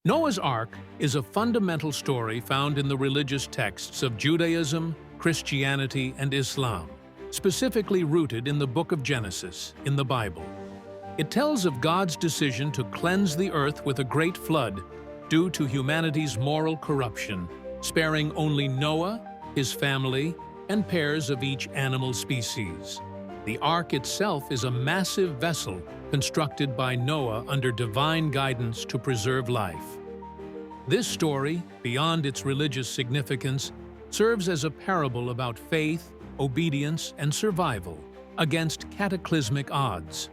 Noah's Ark is a fundamental story found in the religious texts of Judaism, Christianity, and Islam, specifically rooted in the book of Genesis, in the Bible. It tells of God's decision to cleanse the earth with a great flood due to humanity's moral corruption, sparing only Noah, his family, and pairs of each animal species. The ark itself is a massive vessel constructed by Noah under divine guidance to preserve life. This story, beyond its religious significance, serves as a parable about faith, obedience, and survival against cataclysmic odds.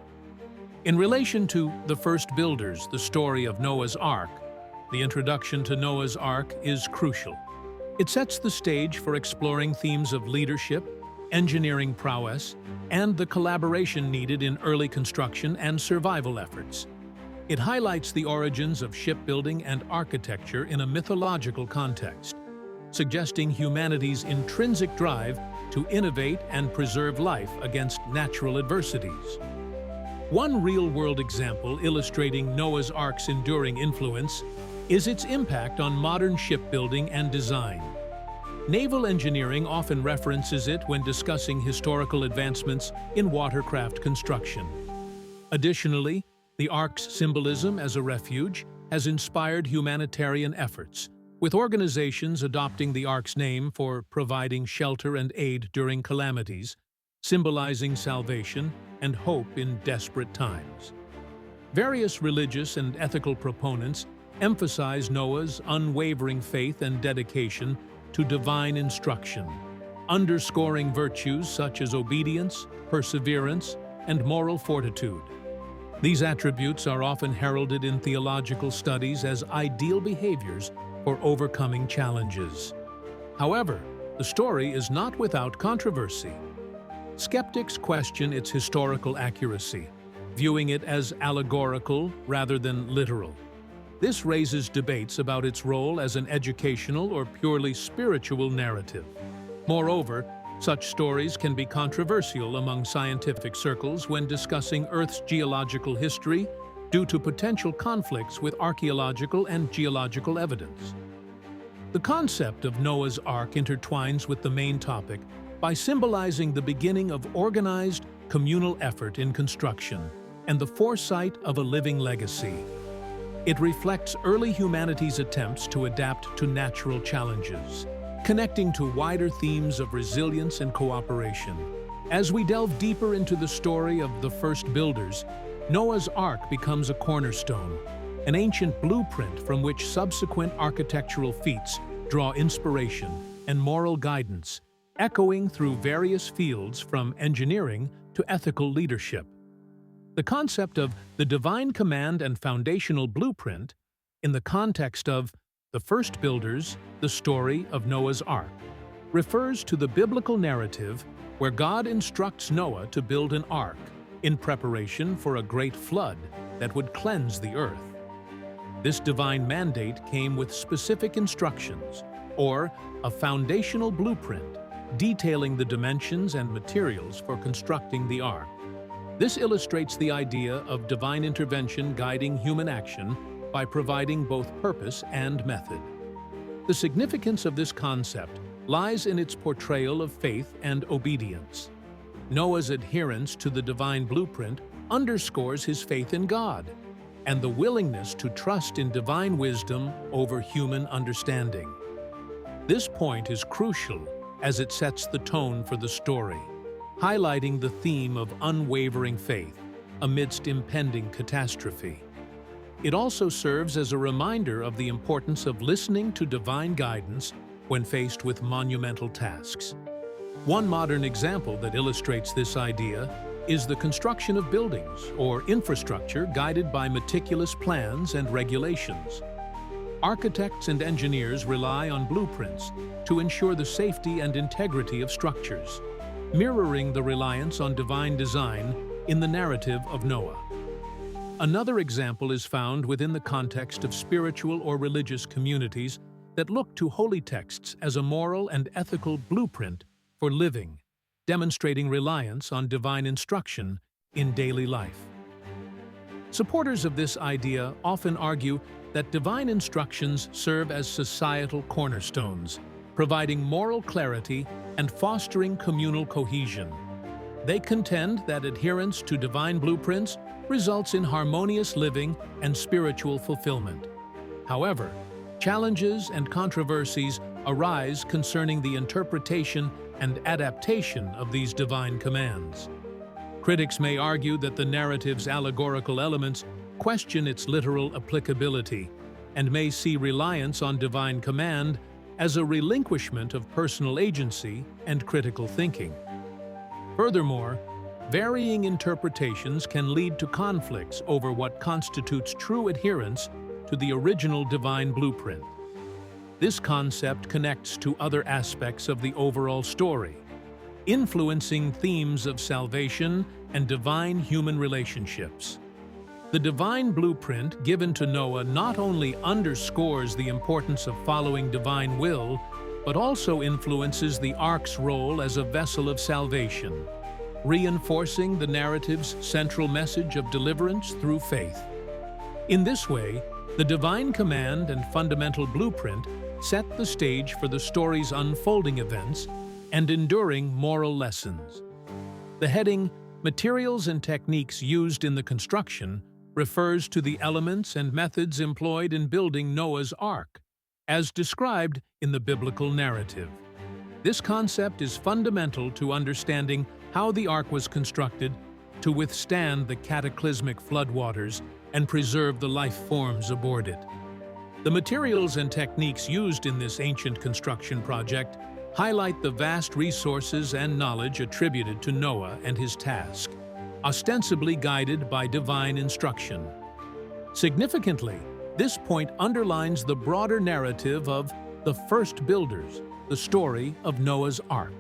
In relation to the first builders, the story of Noah's Ark, the introduction to Noah's Ark is crucial. It sets the stage for exploring themes of leadership, engineering prowess, and the collaboration needed in early construction and survival efforts. It highlights the origins of shipbuilding and architecture in a mythological context, suggesting humanity's intrinsic drive to innovate and preserve life against natural adversities. One real-world example illustrating Noah's Ark's enduring influence is its impact on modern shipbuilding and design. Naval engineering often references it when discussing historical advancements in watercraft construction. Additionally, the Ark's symbolism as a refuge has inspired humanitarian efforts, with organizations adopting the Ark's name for providing shelter and aid during calamities, symbolizing salvation and hope in desperate times. Various religious and ethical proponents emphasize Noah's unwavering faith and dedication to divine instruction, underscoring virtues such as obedience, perseverance, and moral fortitude. These attributes are often heralded in theological studies as ideal behaviors for overcoming challenges. However, the story is not without controversy. Skeptics question its historical accuracy, viewing it as allegorical rather than literal. This raises debates about its role as an educational or purely spiritual narrative. Moreover, such stories can be controversial among scientific circles when discussing Earth's geological history due to potential conflicts with archaeological and geological evidence. The concept of Noah's Ark intertwines with the main topic by symbolizing the beginning of organized, communal effort in construction and the foresight of a living legacy. It reflects early humanity's attempts to adapt to natural challenges, connecting to wider themes of resilience and cooperation. As we delve deeper into the story of the first builders, Noah's Ark becomes a cornerstone, an ancient blueprint from which subsequent architectural feats draw inspiration and moral guidance, echoing through various fields from engineering to ethical leadership. The concept of the divine command and foundational blueprint, in the context of the first builders, the story of Noah's Ark, refers to the biblical narrative where God instructs Noah to build an ark in preparation for a great flood that would cleanse the earth. This divine mandate came with specific instructions, or a foundational blueprint, detailing the dimensions and materials for constructing the ark. This illustrates the idea of divine intervention guiding human action by providing both purpose and method. The significance of this concept lies in its portrayal of faith and obedience. Noah's adherence to the divine blueprint underscores his faith in God and the willingness to trust in divine wisdom over human understanding. This point is crucial as it sets the tone for the story, highlighting the theme of unwavering faith amidst impending catastrophe. It also serves as a reminder of the importance of listening to divine guidance when faced with monumental tasks. One modern example that illustrates this idea is the construction of buildings or infrastructure guided by meticulous plans and regulations. Architects and engineers rely on blueprints to ensure the safety and integrity of structures, mirroring the reliance on divine design in the narrative of Noah. Another example is found within the context of spiritual or religious communities that look to holy texts as a moral and ethical blueprint for living, demonstrating reliance on divine instruction in daily life. Supporters of this idea often argue that divine instructions serve as societal cornerstones, providing moral clarity and fostering communal cohesion. They contend that adherence to divine blueprints results in harmonious living and spiritual fulfillment. However, challenges and controversies arise concerning the interpretation and adaptation of these divine commands. Critics may argue that the narrative's allegorical elements question its literal applicability and may see reliance on divine command as a relinquishment of personal agency and critical thinking. Furthermore, varying interpretations can lead to conflicts over what constitutes true adherence to the original divine blueprint. This concept connects to other aspects of the overall story, influencing themes of salvation and divine human relationships. The divine blueprint given to Noah not only underscores the importance of following divine will, but also influences the ark's role as a vessel of salvation, reinforcing the narrative's central message of deliverance through faith. In this way, the divine command and fundamental blueprint set the stage for the story's unfolding events and enduring moral lessons. The heading, Materials and Techniques Used in the Construction, refers to the elements and methods employed in building Noah's Ark, as described in the biblical narrative. This concept is fundamental to understanding how the Ark was constructed to withstand the cataclysmic floodwaters and preserve the life forms aboard it. The materials and techniques used in this ancient construction project highlight the vast resources and knowledge attributed to Noah and his task, ostensibly guided by divine instruction. Significantly, this point underlines the broader narrative of the first builders, the story of Noah's Ark.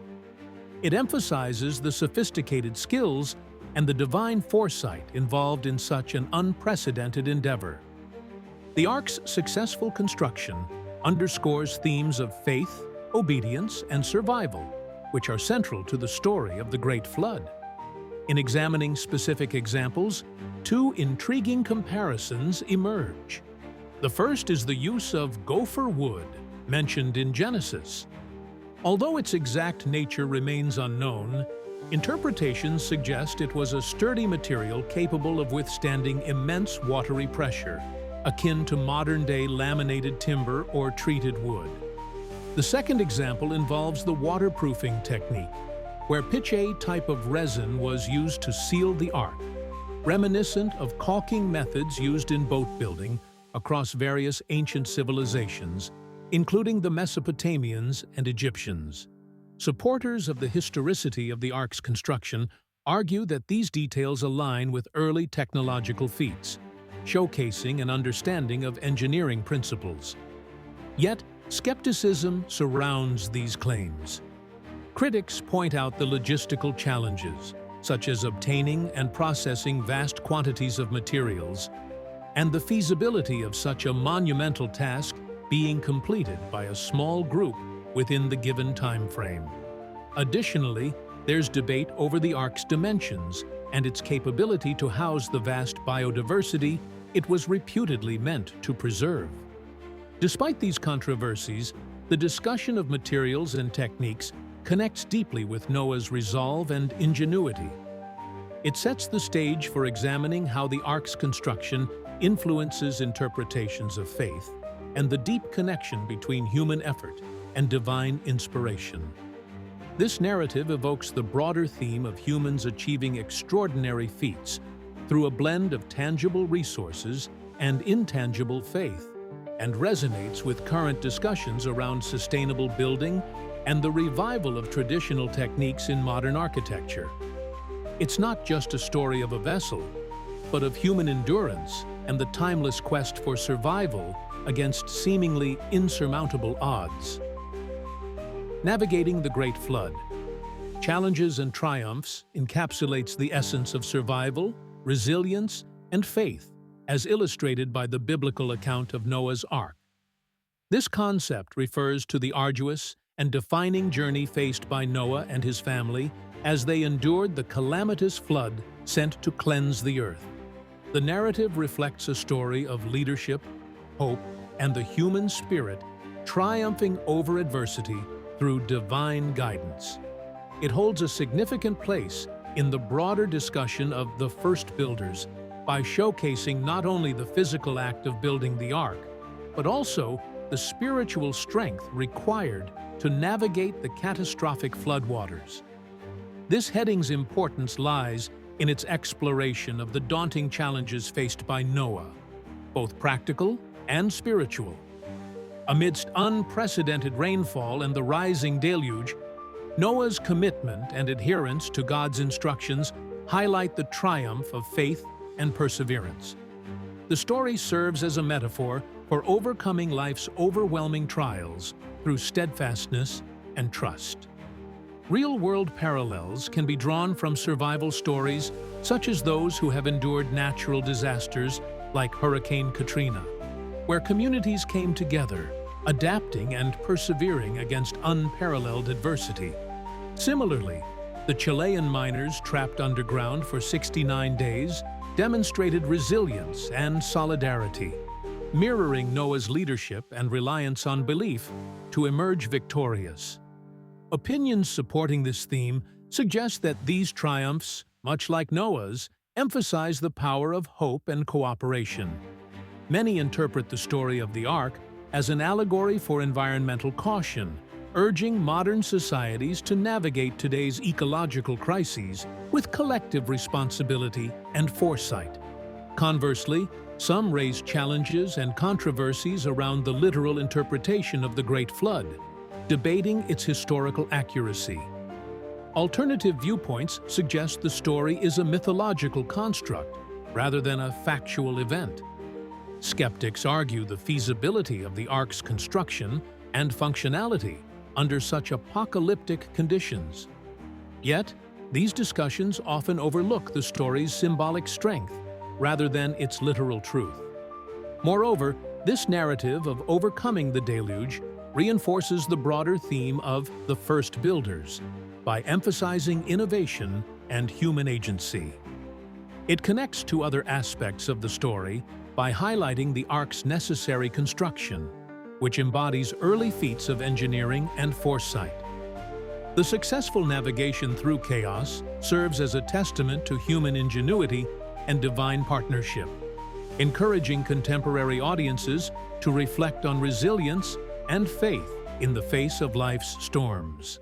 It emphasizes the sophisticated skills and the divine foresight involved in such an unprecedented endeavor. The Ark's successful construction underscores themes of faith, obedience, and survival, which are central to the story of the Great Flood. In examining specific examples, two intriguing comparisons emerge. The first is the use of gopher wood, mentioned in Genesis. Although its exact nature remains unknown, interpretations suggest it was a sturdy material capable of withstanding immense watery pressure, akin to modern-day laminated timber or treated wood. The second example involves the waterproofing technique, where pitch-a type of resin was used to seal the Ark, reminiscent of caulking methods used in boat building across various ancient civilizations, including the Mesopotamians and Egyptians. Supporters of the historicity of the Ark's construction argue that these details align with early technological feats, showcasing an understanding of engineering principles. Yet, skepticism surrounds these claims. Critics point out the logistical challenges, such as obtaining and processing vast quantities of materials, and the feasibility of such a monumental task being completed by a small group within the given time frame. Additionally, there's debate over the Ark's dimensions and its capability to house the vast biodiversity it was reputedly meant to preserve. Despite these controversies, the discussion of materials and techniques connects deeply with Noah's resolve and ingenuity. It sets the stage for examining how the Ark's construction influences interpretations of faith and the deep connection between human effort and divine inspiration. This narrative evokes the broader theme of humans achieving extraordinary feats through a blend of tangible resources and intangible faith, and resonates with current discussions around sustainable building and the revival of traditional techniques in modern architecture. It's not just a story of a vessel, but of human endurance and the timeless quest for survival against seemingly insurmountable odds. Navigating the Great Flood, Challenges and Triumphs encapsulates the essence of survival, resilience, and faith, as illustrated by the biblical account of Noah's Ark. This concept refers to the arduous and defining journey faced by Noah and his family as they endured the calamitous flood sent to cleanse the earth. The narrative reflects a story of leadership, hope, and the human spirit, triumphing over adversity through divine guidance. It holds a significant place in the broader discussion of the first builders by showcasing not only the physical act of building the ark, but also the spiritual strength required to navigate the catastrophic floodwaters. This heading's importance lies in its exploration of the daunting challenges faced by Noah, both practical and spiritual. Amidst unprecedented rainfall and the rising deluge, Noah's commitment and adherence to God's instructions highlight the triumph of faith and perseverance. The story serves as a metaphor for overcoming life's overwhelming trials through steadfastness and trust. Real-world parallels can be drawn from survival stories such as those who have endured natural disasters like Hurricane Katrina, where communities came together, adapting and persevering against unparalleled adversity. Similarly, the Chilean miners trapped underground for 69 days demonstrated resilience and solidarity, mirroring Noah's leadership and reliance on belief to emerge victorious. Opinions supporting this theme suggest that these triumphs, much like Noah's, emphasize the power of hope and cooperation. Many interpret the story of the Ark as an allegory for environmental caution, urging modern societies to navigate today's ecological crises with collective responsibility and foresight. Conversely, some raise challenges and controversies around the literal interpretation of the Great Flood, debating its historical accuracy. Alternative viewpoints suggest the story is a mythological construct rather than a factual event. Skeptics argue the feasibility of the Ark's construction and functionality under such apocalyptic conditions. Yet, these discussions often overlook the story's symbolic strength rather than its literal truth. Moreover, this narrative of overcoming the deluge reinforces the broader theme of the first builders by emphasizing innovation and human agency. It connects to other aspects of the story by highlighting the Ark's necessary construction, which embodies early feats of engineering and foresight. The successful navigation through chaos serves as a testament to human ingenuity and divine partnership, encouraging contemporary audiences to reflect on resilience and faith in the face of life's storms.